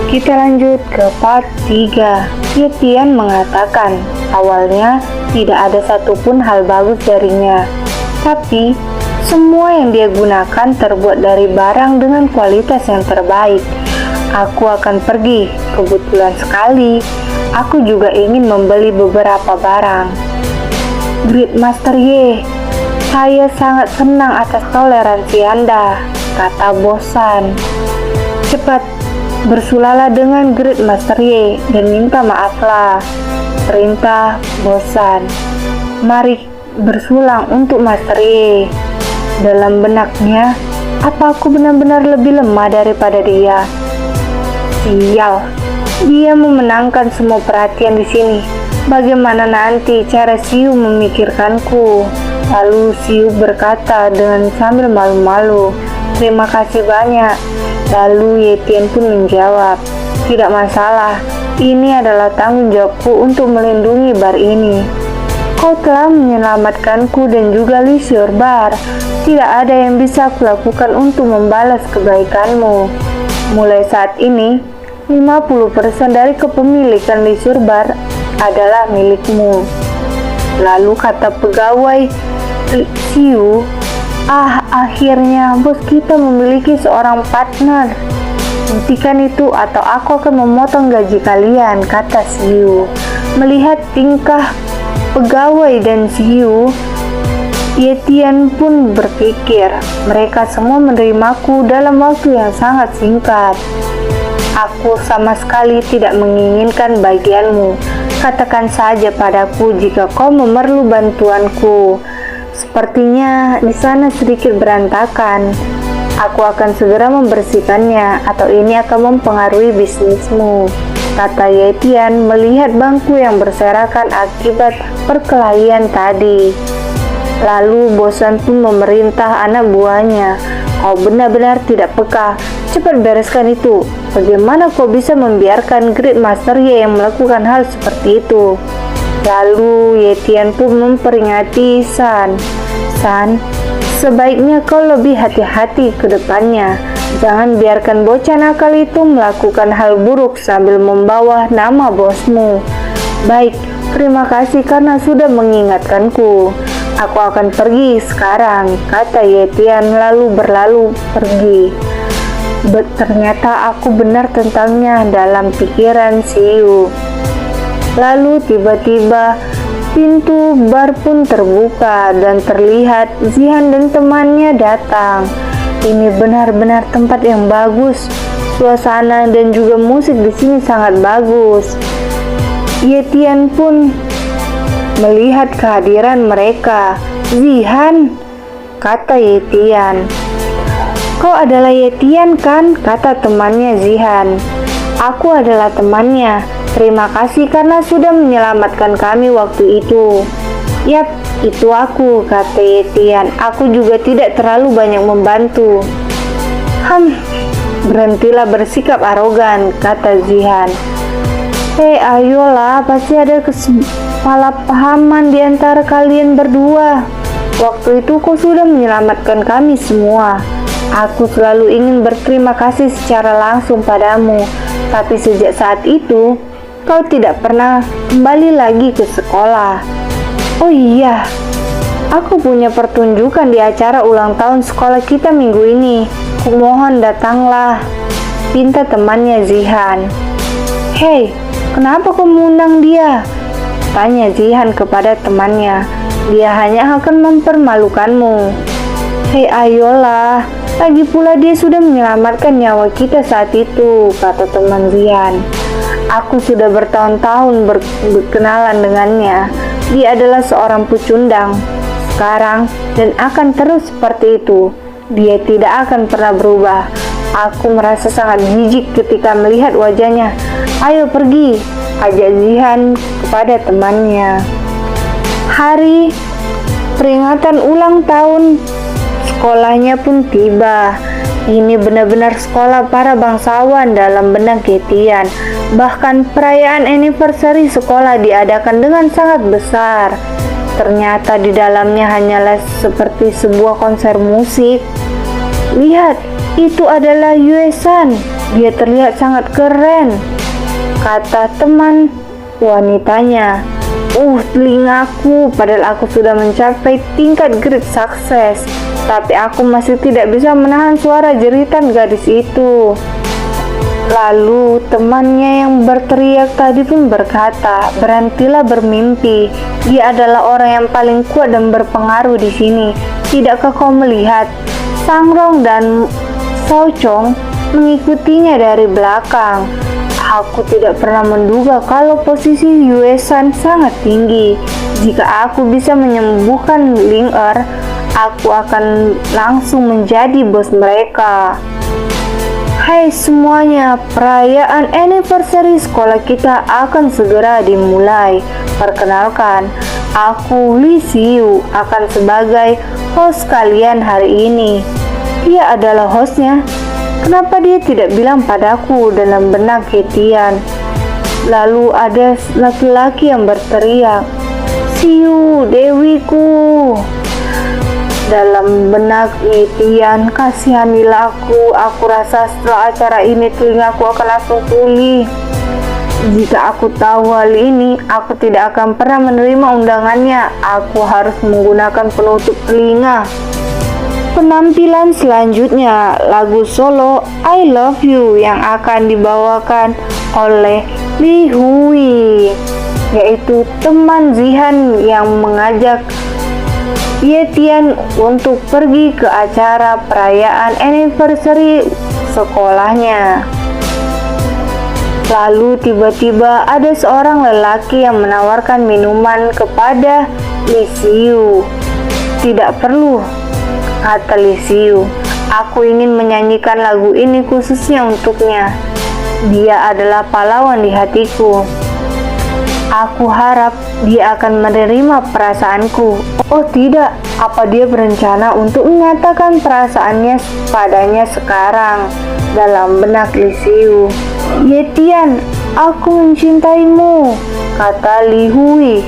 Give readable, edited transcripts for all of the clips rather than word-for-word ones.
Kita lanjut ke part 3. Tian mengatakan, awalnya tidak ada satupun hal bagus darinya. Tapi, semua yang dia gunakan terbuat dari barang dengan kualitas yang terbaik. Aku akan pergi. Kebetulan sekali, aku juga ingin membeli beberapa barang. Gridmaster Ye, saya sangat senang atas toleransi Anda, kata Bosan. Cepat, bersulalah dengan Gridmaster Ye dan minta maaflah, perintah Bosan. Mari bersulang untuk Master Ye. Dalam benaknya, apa aku benar-benar lebih lemah daripada dia? Sial, dia memenangkan semua perhatian di sini. Bagaimana nanti cara Xiu memikirkanku? Lalu Xiu berkata dengan sambil malu-malu, terima kasih banyak. Lalu Ye Tian pun menjawab, tidak masalah, ini adalah tanggung jawabku untuk melindungi bar ini. Kau telah menyelamatkanku dan juga Li Xior Bar. Tidak ada yang bisa aku lakukan untuk membalas kebaikanmu. Mulai saat ini, 50% dari kepemilikan Li Xior Bar adalah milikmu. Lalu kata pegawai Xiu, akhirnya bos kita memiliki seorang partner. Hentikan itu atau aku akan memotong gaji kalian, kata Xiu. Melihat tingkah pegawai dan Xiu, Ye Tian pun berpikir, mereka semua menerimaku dalam waktu yang sangat singkat. Aku sama sekali tidak menginginkan bagianmu. Katakan saja padaku jika kau memerlukan bantuanku. Sepertinya di sana sedikit berantakan. Aku akan segera membersihkannya, atau ini akan mempengaruhi bisnismu, kata Ye Tian melihat bangku yang berserakan akibat perkelahian tadi. Lalu Bosan pun memerintah anak buahnya, kau benar-benar tidak peka, cepat bereskan itu. Bagaimana kau bisa membiarkan Gridmaster Ye yang melakukan hal seperti itu? Lalu Ye Tian pun memperingati San, sebaiknya kau lebih hati-hati ke depannya. Jangan biarkan bocah nakal itu melakukan hal buruk sambil membawa nama bosmu. Baik, terima kasih karena sudah mengingatkanku. Aku akan pergi sekarang, kata Ye Tian lalu berlalu pergi. Ternyata aku benar tentangnya, dalam pikiran Xiu. Lalu tiba-tiba pintu bar pun terbuka dan terlihat Zihan dan temannya datang. Ini benar-benar tempat yang bagus. Suasana dan juga musik di sini sangat bagus. Ye Tian pun melihat kehadiran mereka. Zihan, kata Ye Tian. Kau adalah Ye Tian kan? Kata temannya Zihan. Aku adalah temannya. Terima kasih karena sudah menyelamatkan kami waktu itu. Yap, itu aku, kata Ye Tian. Aku juga tidak terlalu banyak membantu. Berhentilah bersikap arogan, kata Zihan. Ayolah, pasti ada kesalahpahaman di antara kalian berdua. Waktu itu kau sudah menyelamatkan kami semua. Aku selalu ingin berterima kasih secara langsung padamu, tapi sejak saat itu, kau tidak pernah kembali lagi ke sekolah. Oh iya, aku punya pertunjukan di acara ulang tahun sekolah kita minggu ini. Kumohon datanglah, pinta temannya Zihan. Hei, kenapa kau mengundang dia? Tanya Zihan kepada temannya. Dia hanya akan mempermalukanmu. Hei, ayolah. Lagi pula dia sudah menyelamatkan nyawa kita saat itu, kata teman Zihan. Aku sudah bertahun-tahun berkenalan dengannya. Dia adalah seorang pecundang sekarang dan akan terus seperti itu. Dia tidak akan pernah berubah. Aku merasa sangat jijik ketika melihat wajahnya. Ayo pergi, ajak Zihan kepada temannya. Hari peringatan ulang tahun sekolahnya pun tiba. Ini benar-benar sekolah para bangsawan dalam benak Ye Tian. Bahkan perayaan anniversary sekolah diadakan dengan sangat besar. Ternyata di dalamnya hanyalah seperti sebuah konser musik. Lihat, itu adalah Yue San. Dia terlihat sangat keren, kata teman wanitanya. Telingaku, padahal aku sudah mencapai tingkat great sukses, tapi aku masih tidak bisa menahan suara jeritan gadis itu. Lalu temannya yang berteriak tadi pun berkata, "Berhentilah bermimpi. Dia adalah orang yang paling kuat dan berpengaruh di sini. Tidakkah kau melihat?" Sangrong dan Saucong mengikutinya dari belakang. Aku tidak pernah menduga kalau posisi Yue San sangat tinggi. Jika aku bisa menyembuhkan Ling Er, aku akan langsung menjadi bos mereka. Hai semuanya, perayaan anniversary sekolah kita akan segera dimulai. Perkenalkan, aku Li Xiu akan sebagai host kalian hari ini. Dia adalah hostnya. Kenapa dia tidak bilang padaku, dalam benak Hetian. Lalu ada laki-laki yang berteriak, "Xiu, dewiku." Dalam benak Hetian, kasihanilah aku rasa setelah acara ini telingaku akan langsung pulih. Jika aku tahu hal ini, aku tidak akan pernah menerima undangannya. Aku harus menggunakan penutup telinga. Penampilan selanjutnya, lagu solo I Love You yang akan dibawakan oleh Li Hui, yaitu teman Zihan yang mengajak Yetian untuk pergi ke acara perayaan anniversary sekolahnya. Lalu tiba-tiba ada seorang lelaki yang menawarkan minuman kepada Li Xiu. "Tidak perlu," kata Li Xiu. "Aku ingin menyanyikan lagu ini khususnya untuknya. Dia adalah pahlawan di hatiku. Aku harap dia akan menerima perasaanku." Oh tidak, apa dia berencana untuk menyatakan perasaannya padanya sekarang? Dalam benak Li Xiu. "Yetian, aku mencintaimu," kata Li Hui.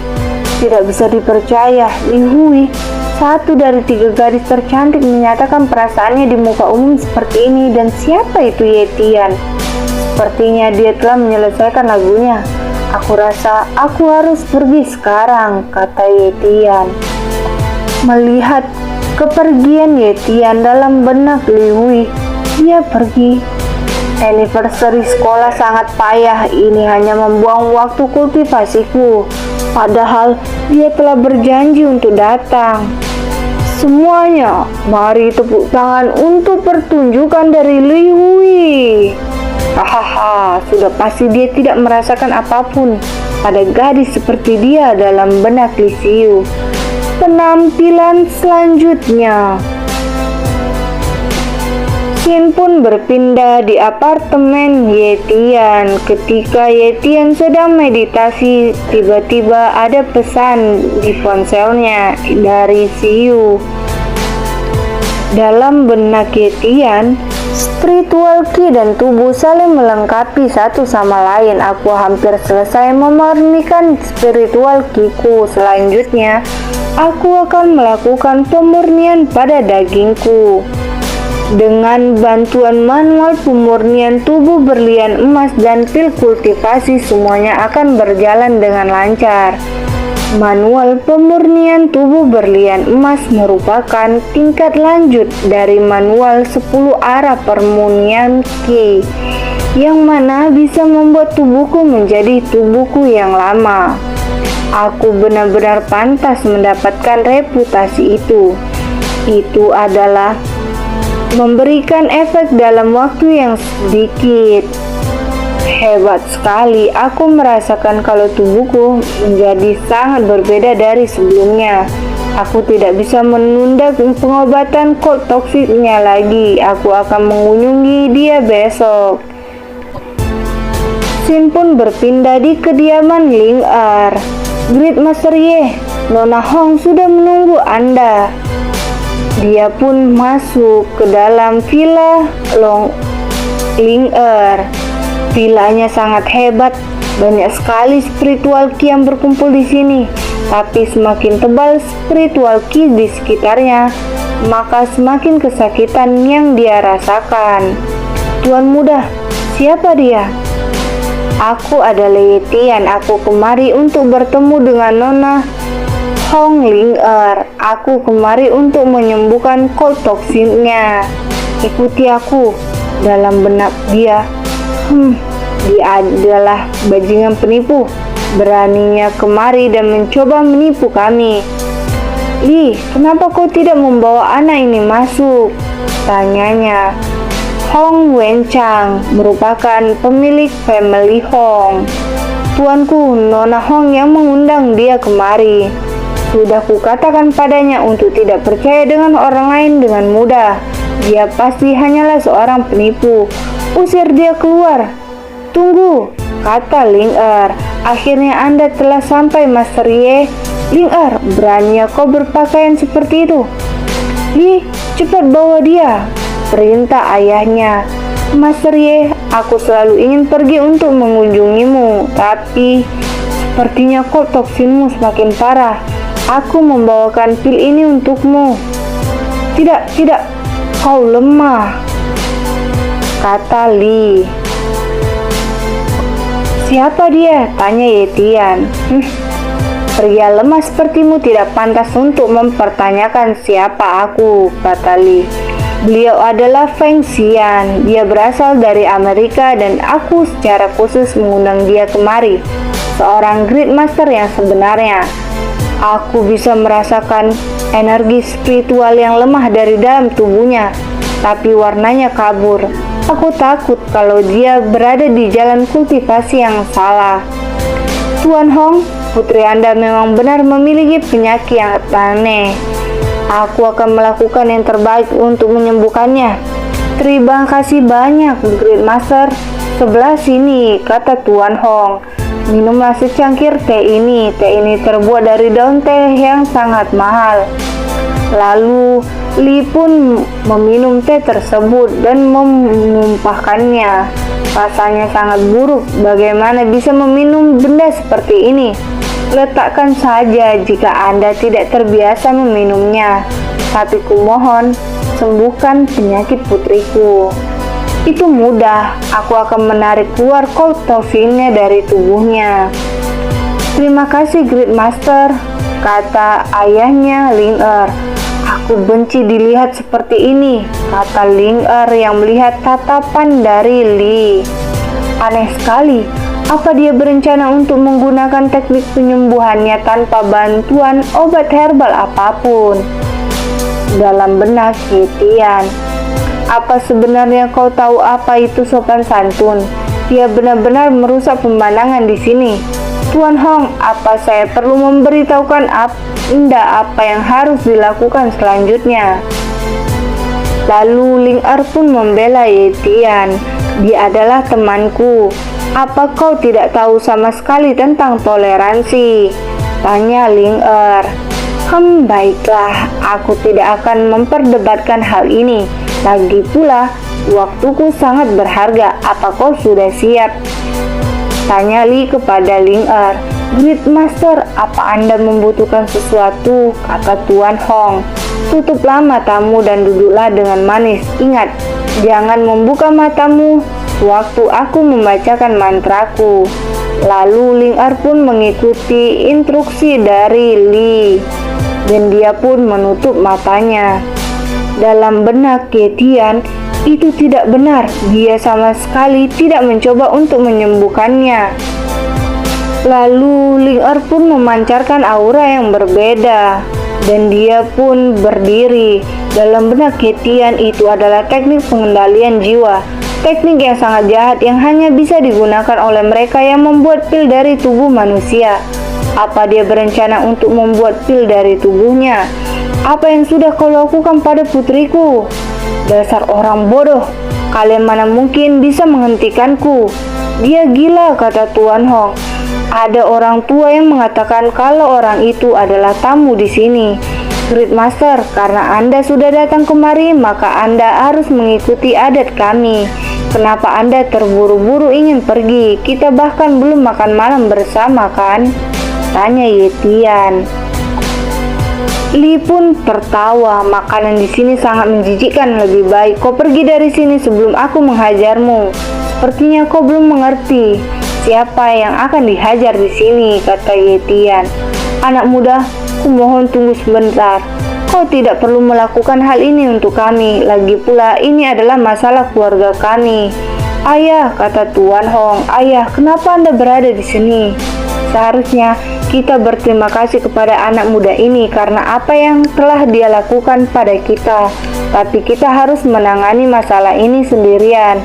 Tidak bisa dipercaya, Li Hui, satu dari 3 gadis tercantik, menyatakan perasaannya di muka umum seperti ini. Dan siapa itu Yetian? Sepertinya dia telah menyelesaikan lagunya. "Aku rasa aku harus pergi sekarang," kata Yetian. Melihat kepergian Yetian, dalam benak Li Hui, dia pergi. Anniversary sekolah sangat payah, ini hanya membuang waktu kultivasiku. Padahal dia telah berjanji untuk datang. Semuanya, mari tepuk tangan untuk pertunjukan dari Li Hui. Hahaha, sudah pasti dia tidak merasakan apapun pada gadis seperti dia, dalam benak Li Xiu. Penampilan selanjutnya, Xin pun berpindah di apartemen Yetian. Ketika Yetian sedang meditasi, tiba-tiba ada pesan di ponselnya dari Xiu. Dalam benak Yetian, spiritual ki dan tubuh saling melengkapi satu sama lain. Aku hampir selesai memurnikan spiritual kiku. Selanjutnya, aku akan melakukan pemurnian pada dagingku. Dengan bantuan manual pemurnian tubuh berlian emas dan pil kultivasi, semuanya akan berjalan dengan lancar. Manual pemurnian tubuh berlian emas merupakan tingkat lanjut dari manual 10 arah pemurnian Ki, yang mana bisa membuat tubuhku menjadi tubuhku yang lama. Aku benar-benar pantas mendapatkan reputasi itu. Itu adalah memberikan efek dalam waktu yang sedikit. Hebat sekali, aku merasakan kalau tubuhku menjadi sangat berbeda dari sebelumnya. Aku tidak bisa menunda pengobatan cold toksiknya lagi. Aku akan mengunjungi dia besok. Xin pun berpindah di kediaman Ling Er. Great Master Ye, Nona Hong sudah menunggu Anda. Dia pun masuk ke dalam villa Ling Er. Villanya sangat hebat, banyak sekali spiritual ki yang berkumpul di sini. Tapi semakin tebal spiritual ki di sekitarnya, maka semakin kesakitan yang dia rasakan. Tuan muda, Siapa dia? Aku adalah Yetian. Aku kemari untuk bertemu dengan Nona Hong Ling-er. Aku kemari untuk menyembuhkan cold toksinnya. Ikuti aku. Dalam benak dia, dia adalah bajingan penipu. Beraninya kemari dan mencoba menipu kami. Li, kenapa kau tidak membawa anak ini masuk? Tanyanya. Hong Wenchang merupakan pemilik family Hong. Tuanku, Nona Hong yang mengundang dia kemari. Sudah kukatakan padanya untuk tidak percaya dengan orang lain dengan mudah. Dia pasti hanyalah seorang penipu. Usir dia keluar. Tunggu, kata Ling-er. Akhirnya Anda telah sampai, Master Ye. Ling-er, beraninya kau berpakaian seperti itu. Li, cepat bawa dia, perintah ayahnya. Master Ye, aku selalu ingin pergi untuk mengunjungimu, tapi sepertinya kok toksinmu semakin parah. Aku membawakan pil ini untukmu. Tidak, kau lemah, kata Li. Siapa dia? Tanya Yetian. Pria lemah sepertimu tidak pantas untuk mempertanyakan siapa aku, kata Li. Beliau adalah Feng Xian. Dia berasal dari Amerika dan aku secara khusus mengundang dia kemari. Seorang Great Master yang sebenarnya. Aku bisa merasakan energi spiritual yang lemah dari dalam tubuhnya, tapi warnanya kabur. Aku takut kalau dia berada di jalan kultivasi yang salah. Tuan Hong, putri Anda memang benar memiliki penyakit yang aneh. Aku akan melakukan yang terbaik untuk menyembuhkannya. Terima kasih banyak, Great Master. Sebelah sini, kata Tuan Hong. Minumlah secangkir teh ini. Teh ini terbuat dari daun teh yang sangat mahal. Lalu Li pun meminum teh tersebut dan menumpahkannya. Rasanya sangat buruk. Bagaimana bisa meminum benda seperti ini? Letakkan saja jika Anda tidak terbiasa meminumnya. Tapi kumohon, sembuhkan penyakit putriku. Itu mudah. Aku akan menarik keluar cold toksinnya dari tubuhnya. Terima kasih, Great Master, kata ayahnya Ling-er. Aku benci dilihat seperti ini, kata Ling-er yang melihat tatapan dari Li. Aneh sekali, apa dia berencana untuk menggunakan teknik penyembuhannya tanpa bantuan obat herbal apapun? Dalam benak Yetian, apa sebenarnya kau tahu apa itu sopan santun? Dia benar-benar merusak pemandangan di sini. Tuan Hong, apa saya perlu memberitahukan Anda apa yang harus dilakukan selanjutnya? Lalu Ling-er pun membela Yetian. Dia adalah temanku. Apa kau tidak tahu sama sekali tentang toleransi? Tanya Ling-er. Baiklah, aku tidak akan memperdebatkan hal ini. Lagi pula, waktuku sangat berharga. Apa kau sudah siap? Tanya Li kepada Ling-er. Great Master, apa Anda membutuhkan sesuatu? Kata Tuan Hong. Tutuplah matamu dan duduklah dengan manis. Ingat, jangan membuka matamu waktu aku membacakan mantraku. Lalu Ling-er pun mengikuti instruksi dari Li, dan dia pun menutup matanya. Dalam benak Yetian, itu tidak benar. Dia sama sekali tidak mencoba untuk menyembuhkannya. Lalu Ling-er pun memancarkan aura yang berbeda, dan dia pun berdiri. Dalam benak Yetian, itu adalah teknik pengendalian jiwa. Teknik yang sangat jahat yang hanya bisa digunakan oleh mereka yang membuat pil dari tubuh manusia. Apa dia berencana untuk membuat pil dari tubuhnya? Apa yang sudah kau lakukan pada putriku? Dasar orang bodoh, kalian mana mungkin bisa menghentikanku? Dia gila, kata Tuan Hong. Ada orang tua yang mengatakan kalau orang itu adalah tamu di sini. Great Master, karena Anda sudah datang kemari, maka Anda harus mengikuti adat kami. Kenapa Anda terburu-buru ingin pergi? Kita bahkan belum makan malam bersama, kan? Tanya Yetian. Li pun tertawa. Makanan di sini sangat menjijikkan. Lebih baik kau pergi dari sini sebelum aku menghajarmu. Sepertinya kau belum mengerti siapa yang akan dihajar di sini, kata Yetian. Anak muda, kumohon tunggu sebentar. Kau tidak perlu melakukan hal ini untuk kami. Lagi pula ini adalah masalah keluarga kami. Ayah, kata Tuan Hong. Ayah, kenapa Anda berada di sini? Seharusnya kita berterima kasih kepada anak muda ini karena apa yang telah dia lakukan pada kita. Tapi kita harus menangani masalah ini sendirian,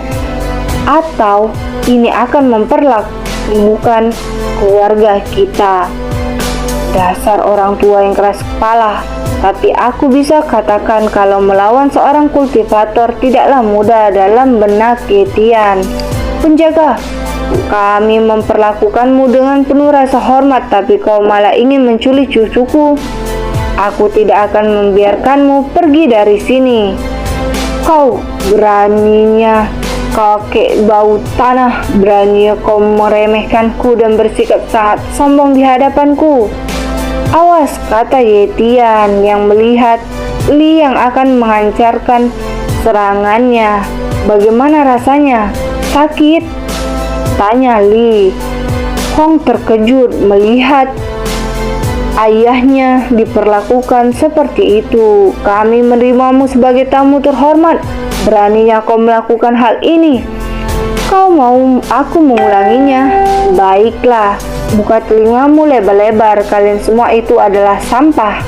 atau ini akan memperlakukan keluarga kita. Dasar orang tua yang keras kepala. Tapi aku bisa katakan kalau melawan seorang kultivator tidaklah mudah dalam benak Yetian. Penjaga, kami memperlakukanmu dengan penuh rasa hormat, tapi kau malah ingin menculik cucuku. Aku tidak akan membiarkanmu pergi dari sini. Kau beraninya, kakek bau tanah, beraninya kau meremehkanku dan bersikap sangat sombong di hadapanku. Awas, kata Yetian yang melihat Li yang akan menghancarkan serangannya. Bagaimana rasanya? Sakit? Tanya Li. Hong terkejut melihat ayahnya diperlakukan seperti itu. Kami menerimamu sebagai tamu terhormat. Beraninya kau melakukan hal ini. Kau mau aku mengulanginya? Baiklah, buka telingamu lebar-lebar. Kalian semua itu adalah sampah.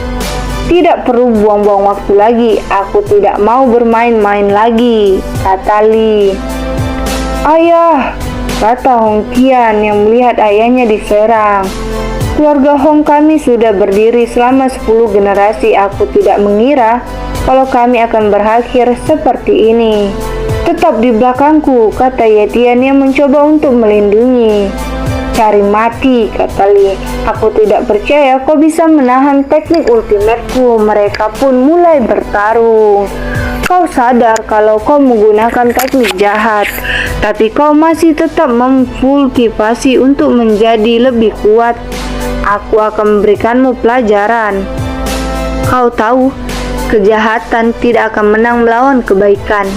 Tidak perlu buang-buang waktu lagi. Aku tidak mau bermain-main lagi, kata Li. Ayah, kata Hong Qian yang melihat ayahnya diserang. Keluarga Hong kami sudah berdiri selama 10 generasi. Aku tidak mengira kalau kami akan berakhir seperti ini. Tetap di belakangku, kata Yetian yang mencoba untuk melindungi. Cari mati, kata Li. Aku tidak percaya kau bisa menahan teknik ultimateku. Mereka pun mulai bertarung. Kau sadar kalau kau menggunakan teknik jahat, tapi kau masih tetap memkultivasi untuk menjadi lebih kuat. Aku akan memberikanmu pelajaran. Kau tahu, kejahatan tidak akan menang melawan kebaikan.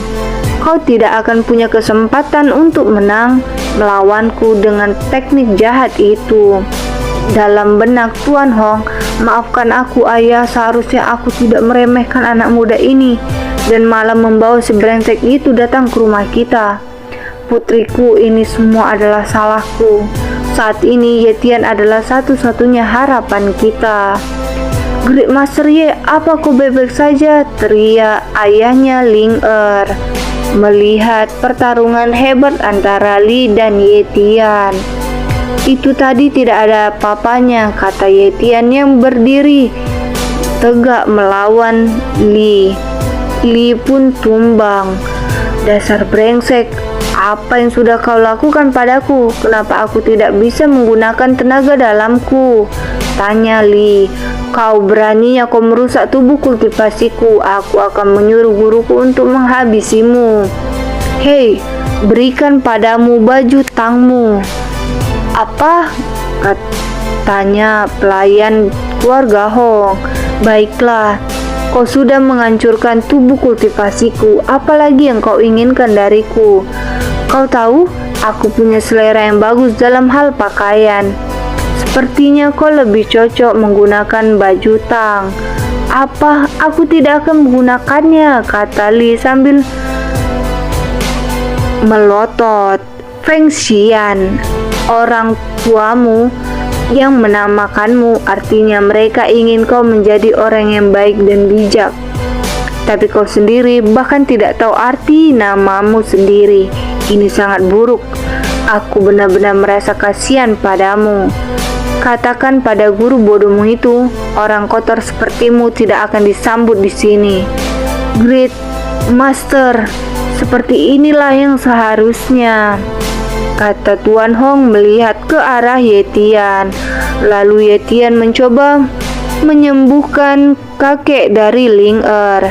Kau tidak akan punya kesempatan untuk menang melawanku dengan teknik jahat itu. Dalam benak Tuan Hong, maafkan aku ayah, seharusnya aku tidak meremehkan anak muda ini dan malah membawa si brengsek itu datang ke rumah kita. Putriku, ini semua adalah salahku. Saat ini Yetian adalah satu-satunya harapan kita. Great Master Ye, apa kau baik-baik saja? Teriak ayahnya Ling Er melihat pertarungan hebat antara Li dan Yetian. Itu tadi tidak ada apa-apanya, kata Yetian yang berdiri tegak melawan Li. Li pun tumbang. Dasar brengsek, apa yang sudah kau lakukan padaku? Kenapa aku tidak bisa menggunakan tenaga dalamku? Tanya Li. Kau beraninya kau merusak tubuh kultivasiku. Aku akan menyuruh guruku untuk menghabisimu. Hei, berikan padamu baju tangmu. Apa? Katanya pelayan keluarga Hong. Baiklah, kau sudah menghancurkan tubuh kultivasiku. Apalagi yang kau inginkan dariku? Kau tahu, aku punya selera yang bagus dalam hal pakaian. Sepertinya kau lebih cocok menggunakan baju tang. Apa? Aku tidak akan menggunakannya, kata Li sambil melotot. Feng Xian, orang tuamu yang menamakanmu, artinya mereka ingin kau menjadi orang yang baik dan bijak. Tapi kau sendiri bahkan tidak tahu arti namamu sendiri. Ini sangat buruk. Aku benar-benar merasa kasihan padamu. Katakan pada guru bodohmu itu, orang kotor sepertimu tidak akan disambut di sini. Great Master, seperti inilah yang seharusnya, kata Tuan Hong melihat ke arah Yetian. Lalu Yetian mencoba menyembuhkan kakek dari Ling Er.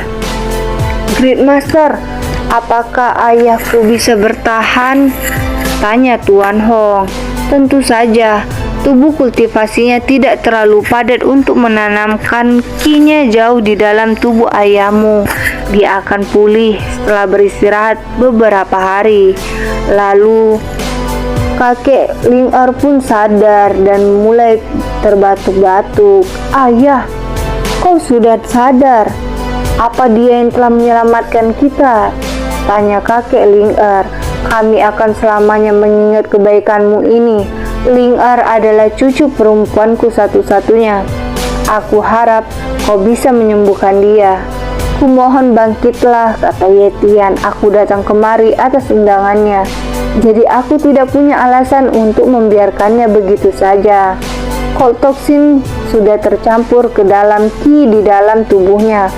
Great Master, apakah ayahku bisa bertahan? Tanya Tuan Hong. Tentu saja. Tubuh kultivasinya tidak terlalu padat untuk menanamkan kinya jauh di dalam tubuh ayahmu. dia akan pulih setelah beristirahat beberapa hari. Lalu kakek Ling-er pun sadar dan mulai terbatuk-batuk. "Ayah, kau sudah sadar? Apa dia yang telah menyelamatkan kita?" tanya kakek Ling-er. "Kami akan selamanya mengingat kebaikanmu ini. Ling-er adalah cucu perempuanku satu-satunya. Aku harap kau bisa menyembuhkan dia." "Kumohon bangkitlah," kata Ye Tian. "Aku datang kemari atas undangannya. Jadi aku tidak punya alasan untuk membiarkannya begitu saja. Cold toxin sudah tercampur ke dalam ki di dalam tubuhnya.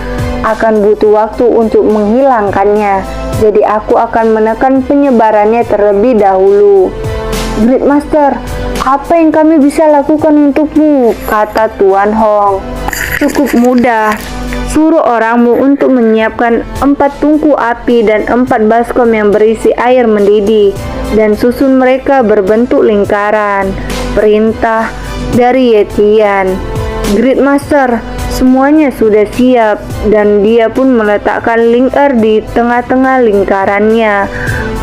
Akan butuh waktu untuk menghilangkannya. Jadi aku akan menekan penyebarannya terlebih dahulu." "Great Master, apa yang kami bisa lakukan untukmu?" kata Tuan Hong. "Cukup mudah. Suruh orangmu untuk menyiapkan 4 tungku api dan 4 baskom yang berisi air mendidih dan susun mereka berbentuk lingkaran," perintah dari Ye Tian. "Great Master, semuanya sudah siap," dan dia pun meletakkan Ling-er di tengah-tengah lingkarannya.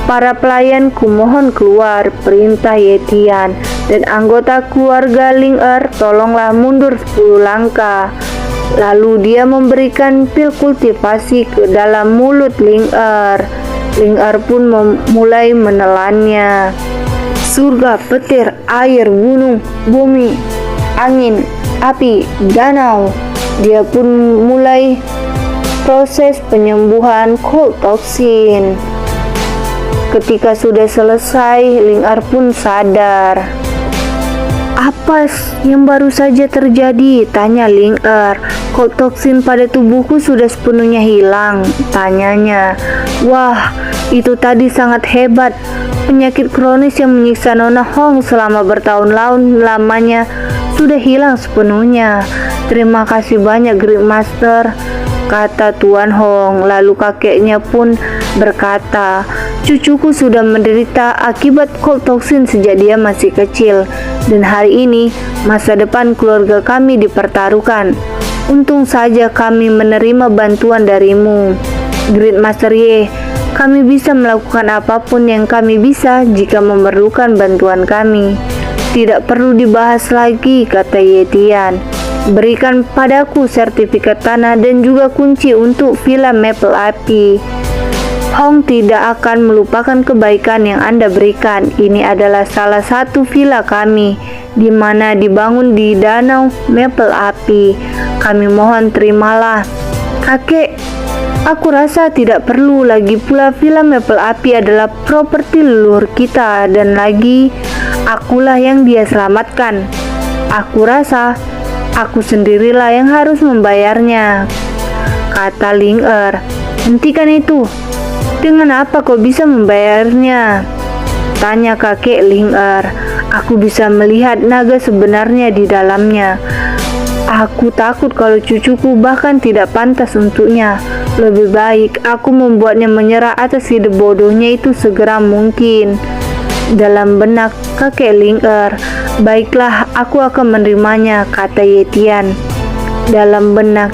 "Para pelayan kumohon keluar," perintah Ye Tian, "dan anggota keluarga Ling-er tolonglah mundur 10 langkah." Lalu dia memberikan pil kultivasi ke dalam mulut Ling-er. Ling-er pun mulai menelannya. Surga, petir, air, gunung, bumi, angin, api, danau. Dia pun mulai proses penyembuhan cold toxin. Ketika sudah selesai, Ling-er pun sadar. "Apa yang baru saja terjadi?" tanya Ling-er. "Cold toxin pada tubuhku sudah sepenuhnya hilang," tanyanya. "Wah, itu tadi sangat hebat. Penyakit kronis yang menyiksa Nona Hong selama bertahun-tahun lamanya sudah hilang sepenuhnya. Terima kasih banyak Great Master," kata Tuan Hong. Lalu kakeknya pun berkata, "Cucuku sudah menderita akibat cold toxin sejak dia masih kecil, dan hari ini masa depan keluarga kami dipertaruhkan. Untung saja kami menerima bantuan darimu, Great Master Ye. Kami bisa melakukan apapun yang kami bisa jika memerlukan bantuan kami." "Tidak perlu dibahas lagi," kata Ye Tian. "Berikan padaku sertifikat tanah dan juga kunci untuk Villa Maple Api. Hong tidak akan melupakan kebaikan yang Anda berikan. Ini adalah salah satu villa kami, di mana dibangun di Danau Maple Api. Kami mohon terimalah." "Kakek, aku rasa tidak perlu. Lagi pula Villa Maple Api adalah properti leluhur kita, dan lagi akulah yang dia selamatkan. Aku rasa aku sendirilah yang harus membayarnya," kata Ling-er. "Hentikan itu. Dengan apa kau bisa membayarnya?" tanya kakek Ling-er. "Aku bisa melihat naga sebenarnya di dalamnya. Aku takut kalau cucuku bahkan tidak pantas untuknya. Lebih baik aku membuatnya menyerah atas ide bodohnya itu segera mungkin." Dalam benak kakek Ling-er, "Baiklah, aku akan menerimanya," kata Ye Tian. Dalam benak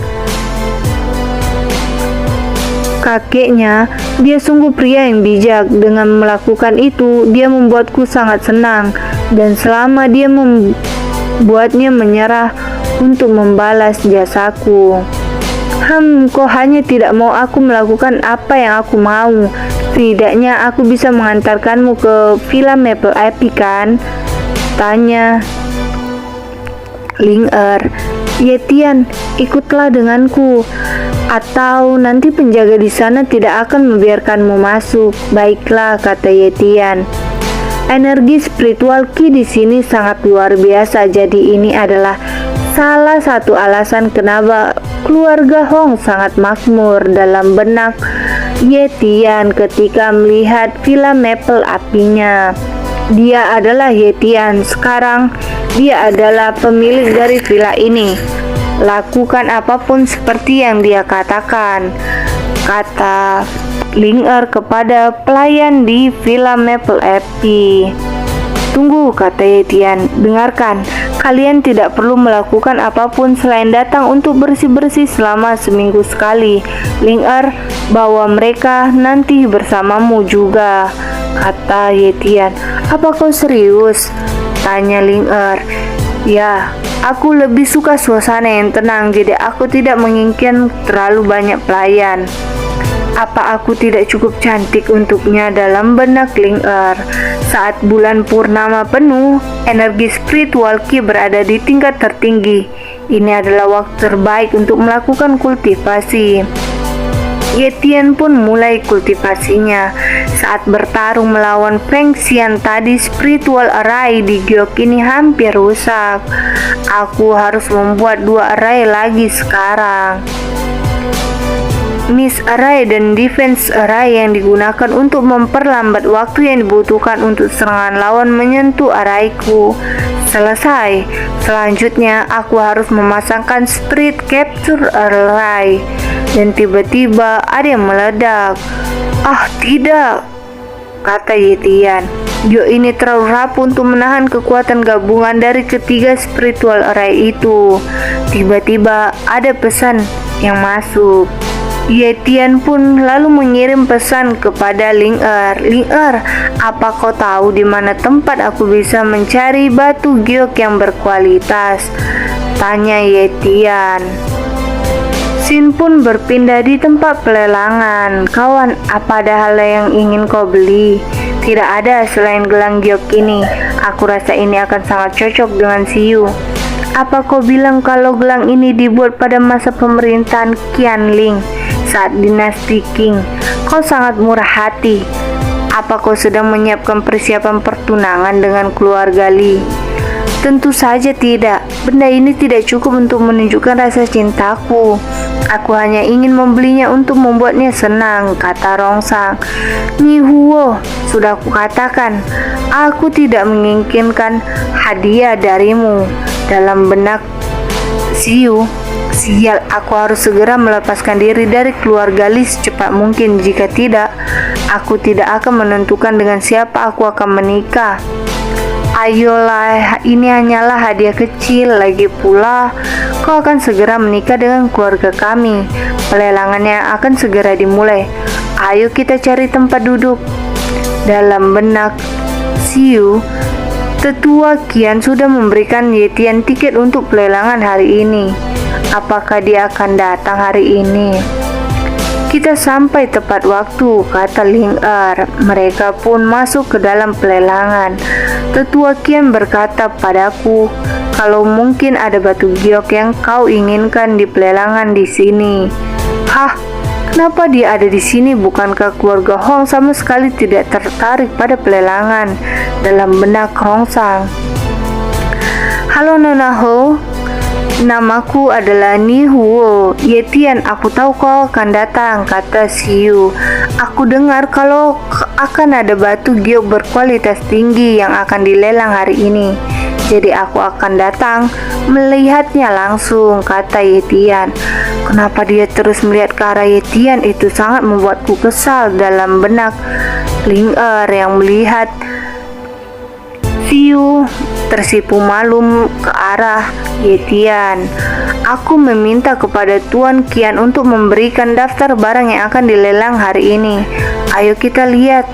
kakeknya, "Dia sungguh pria yang bijak. Dengan melakukan itu, dia membuatku sangat senang, dan selama dia membuatnya menyerah untuk membalas jasaku." Kau hanya tidak mau aku melakukan apa yang aku mau. Setidaknya aku bisa mengantarkanmu ke Villa Maple Api, kan?" tanya Ling-er. "Ye Tian, ikutlah denganku. Atau nanti penjaga di sana tidak akan membiarkanmu masuk." "Baiklah," kata Ye Tian. "Energi spiritual Ki di sini sangat luar biasa. Jadi ini adalah salah satu alasan kenapa keluarga Hong sangat makmur." Dalam benak Ye Tian ketika melihat Villa Maple Apinya. Dia adalah Ye Tian. Sekarang dia adalah pemilik dari villa ini. Lakukan apapun seperti yang dia katakan, kata Ling-er kepada pelayan di Villa Maple Api. "Tunggu," kata Ye Tian. "Dengarkan, Kalian tidak perlu melakukan apapun selain datang untuk bersih-bersih selama seminggu sekali. Ling-er, bawa mereka nanti bersamamu juga, kata Yetian. Apa kau serius? Tanya Ling-er. Ya, aku lebih suka suasana yang tenang, jadi aku tidak menginginkan terlalu banyak pelayan. Apa aku tidak cukup cantik untuknya? Dalam benak Ling-er. Saat bulan purnama penuh, energi spiritual Qi berada di tingkat tertinggi. Ini adalah waktu terbaik untuk melakukan kultivasi. Yetian pun mulai kultivasinya. Saat bertarung melawan Feng Xian tadi, spiritual array di giok ini hampir rusak. Aku harus membuat 2 array lagi sekarang. Miss Array dan Defense Array yang digunakan untuk memperlambat waktu yang dibutuhkan untuk serangan lawan menyentuh arrayku. Selesai. Selanjutnya, aku harus memasangkan Spirit Capture Array. Dan tiba-tiba ada yang meledak. Ah, tidak, kata Yetian. Giok ini terlalu rapuh untuk menahan kekuatan gabungan dari ketiga spiritual array itu. Tiba-tiba ada pesan yang masuk. Yetian pun lalu mengirim pesan kepada Ling-er. Ling-er, apa kau tahu di mana tempat aku bisa mencari batu giok yang berkualitas? Tanya Yetian. Sin pun berpindah di tempat pelelangan. Kawan, apa ada hal yang ingin kau beli? Tidak ada selain gelang giok ini. Aku rasa ini akan sangat cocok dengan Siyu. Apa kau bilang kalau gelang ini dibuat pada masa pemerintahan Qianling saat dinasti Qing? Kau sangat murah hati. Apa kau sedang menyiapkan persiapan pertunangan dengan keluarga Li? Tentu saja tidak. Benda ini tidak cukup untuk menunjukkan rasa cintaku. Aku hanya ingin membelinya untuk membuatnya senang, kata Rongsang. Ni Huo, sudah aku katakan, aku tidak menginginkan hadiah darimu. Dalam benak Siyu, sial, aku harus segera melepaskan diri dari keluarga Li secepat mungkin. Jika tidak, aku tidak akan menentukan dengan siapa aku akan menikah. Ayolah, ini hanyalah hadiah kecil. Lagi pula, kau akan segera menikah dengan keluarga kami. Pelelangannya akan segera dimulai. Ayo kita cari tempat duduk. Dalam benak Siyu, tetua Qian sudah memberikan Yetian tiket untuk pelelangan hari ini. Apakah dia akan datang hari ini? Kita sampai tepat waktu, kata Ling-er. Mereka pun masuk ke dalam pelelangan. Tetua Qian berkata padaku, kalau mungkin ada batu giok yang kau inginkan di pelelangan di sini. Hah? Kenapa dia ada di sini? Bukankah keluarga Hong sama sekali tidak tertarik pada pelelangan? Dalam benak Rongsang. Halo Nona Ho, namaku adalah Ni Huo. Yetian, aku tahu kau akan datang, kata Siyu. Aku dengar kalau akan ada batu giok berkualitas tinggi yang akan dilelang hari ini. Jadi aku akan datang melihatnya langsung, kata Yetian. Kenapa dia terus melihat ke arah Yetian? Itu sangat membuatku kesal. Dalam benak Ling-er yang melihat Siyu tersipu malu ke arah Yetian. Aku meminta kepada Tuan Qian untuk memberikan daftar barang yang akan dilelang hari ini. Ayo kita lihat,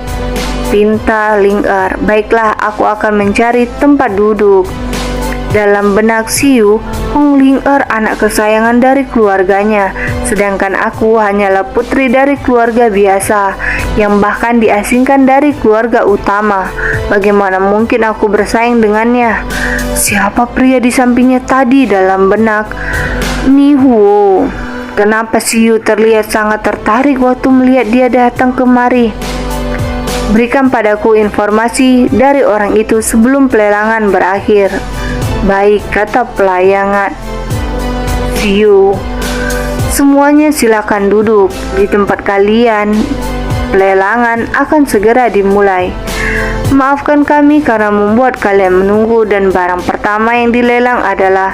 pinta Ling-er. Baiklah, aku akan mencari tempat duduk. Dalam benak Siyu, Hong Ling-er anak kesayangan dari keluarganya, sedangkan aku hanyalah putri dari keluarga biasa, yang bahkan diasingkan dari keluarga utama. Bagaimana mungkin aku bersaing dengannya? Siapa pria di sampingnya tadi? Dalam benak Ni Huo. Kenapa Siyu terlihat sangat tertarik waktu melihat dia datang kemari? Berikan padaku informasi dari orang itu sebelum pelelangan berakhir. Baik, kata pelayangan Siyu. Semuanya silakan duduk di tempat kalian. Pelelangan akan segera dimulai. Maafkan kami karena membuat kalian menunggu, dan barang pertama yang dilelang adalah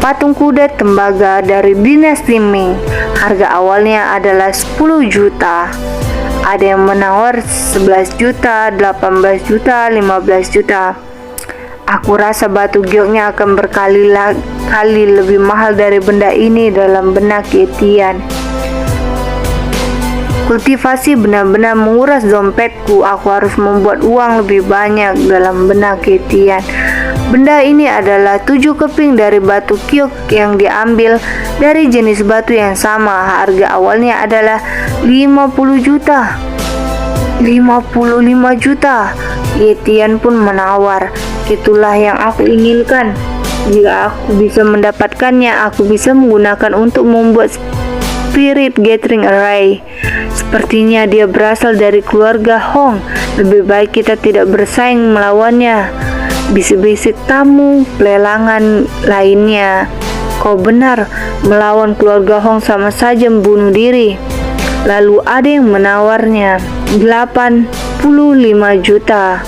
patung kuda tembaga dari dinasti Ming. Harga awalnya adalah 10 juta. Ada yang menawar 11 juta, 18 juta, 15 juta. Aku rasa batu gioknya akan berkali-kali lebih mahal dari benda ini dalam benak Tian. Kultivasi benar-benar menguras dompetku. Aku harus membuat uang lebih banyak dalam benak Tian. Benda ini adalah 7 keping dari batu giok yang diambil dari jenis batu yang sama. Harga awalnya adalah 50 juta. 55 juta. Tian pun menawar. Itulah yang aku inginkan. Jika aku bisa mendapatkannya, aku bisa menggunakan untuk membuat Spirit Gathering Array. Sepertinya dia berasal dari keluarga Hong. Lebih baik kita tidak bersaing melawannya. Bisik-bisik tamu pelelangan lainnya. Kau benar, melawan keluarga Hong sama saja membunuh diri. Lalu ada yang menawarnya 85 juta.